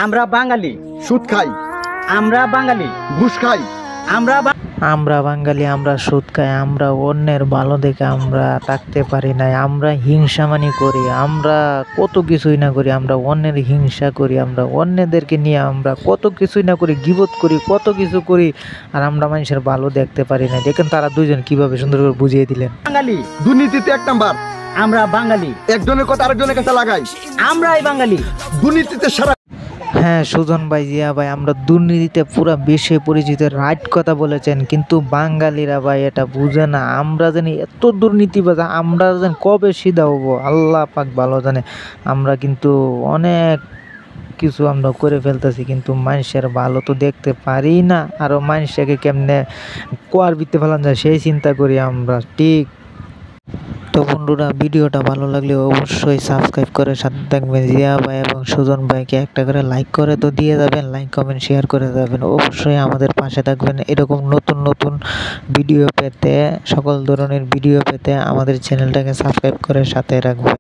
আমরা বাঙালি সুদ খাই, আমরা বাঙালি ঘুষ খাই, আমরা আমরা বাঙালি, আমরা সুদ খাই, আমরা অন্যের ভালো দেখে আমরা থাকতে পারি না, আমরা হিংসামানি করি, আমরা কত কিছুই না করি, আমরা অন্যের হিংসা করি, আমরা অন্যদেরকে নিয়ে আমরা কত কিছুই না করি, গীবত করি, কত কিছু করি, আর আমরা মানুষের ভালো দেখতে পারি না। দেখেন তারা দুইজন কিভাবে সুন্দর করে বুঝিয়ে দিলেন। বাঙালি দুর্নীতিতে 1 নাম্বার। আমরা বাঙালি একজনের কথা আরেকজনের কাছে লাগাই, আমরাই বাঙালি দুর্নীতিতে সারা। হ্যাঁ সুজন ভাই, জিয়া ভাই, আমরা দুর্নীতিতে পুরা বিশ্বে পরিচিত, রাইট কথা বলেছেন। কিন্তু বাঙালিরা ভাই এটা বুঝে না, আমরা জানি এত দুর্নীতিবাজ, আমরা যেন কবে সিধা হবো আল্লাহ পাক ভালো জানে। আমরা কিন্তু অনেক কিছু আমরা করে ফেলতেছি, কিন্তু মানুষের ভালো তো দেখতে পারি না, আরও মানুষকে কেমনে কোয়ার বিতে ফেলান যায় সেই চিন্তা করি আমরা। ঠিক তো বন্ধুরা, ভিডিওটা ভালো লাগলে অবশ্যই সাবস্ক্রাইব করে সাথে থাকবেন। জিয়া ভাই এবং সুজন ভাইকে একটা করে লাইক করে তো দিয়ে যাবেন, লাইক কমেন্ট শেয়ার করে যাবেন। অবশ্যই আমাদের পাশে থাকবেন, এরকম নতুন নতুন ভিডিও পেতে, সকল ধরনের ভিডিও পেতে আমাদের চ্যানেলটাকে সাবস্ক্রাইব করে সাথে রাখবেন।